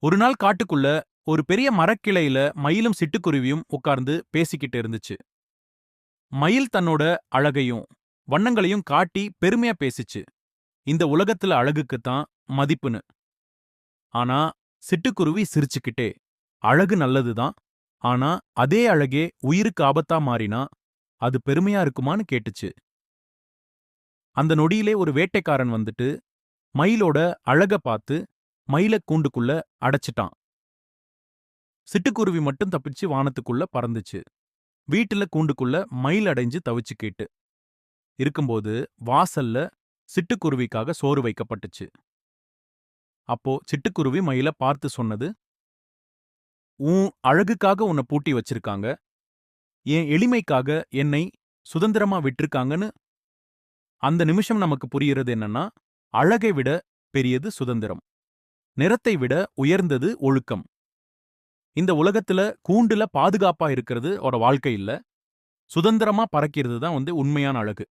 ஒரு நாள் காட்டுக்குள்ள ஒரு பெரிய மரக்கிளையில மயிலும் சிட்டுக்குருவியும் உட்கார்ந்து பேசிக்கிட்டு இருந்துச்சு. மயில் தன்னோட அழகையும் வண்ணங்களையும் காட்டி பெருமையா பேசிச்சு. இந்த உலகத்துல அழகுக்குத்தான் மதிப்புன்னு. ஆனா சிட்டுக்குருவி சிரிச்சுக்கிட்டே, அழகு நல்லதுதான். ஆனா அதே அழகே உயிருக்கு ஆபத்தா மாறினா அது பெருமையா இருக்குமான்னு கேட்டுச்சு. அந்த நொடியிலே ஒரு வேட்டைக்காரன் வந்துட்டு மயிலோட அழக பார்த்து மயில கூண்டுக்குள்ள அடைச்சிட்டான். சிட்டுக்குருவி மட்டும் தப்பிச்சு வானத்துக்குள்ள பறந்துச்சு. வீட்டுல கூண்டுக்குள்ள மயில் அடைஞ்சு தவிச்சுக்கிட்டு இருக்கும்போது வாசல்ல சிட்டுக்குருவிக்காக சோறு வைக்கப்பட்டுச்சு. அப்போ சிட்டுக்குருவி மயில பார்த்து சொன்னது, உன் அழகுக்காக உன்னை பூட்டி வச்சிருக்காங்க, என் எளிமைக்காக என்னை சுதந்திரமா விட்டிருக்காங்கன்னு. அந்த நிமிஷம் நமக்கு புரியுறது என்னன்னா, அழகை விட பெரியது சுதந்திரம், நிறத்தை விட உயர்ந்தது ஒழுக்கம். இந்த உலகத்துல கூண்டுல பாதுகாப்பா இருக்கிறது ஒரு வாழ்க்கை இல்ல, சுதந்திரமா பறக்கிறது தான் உண்மையான அழகு.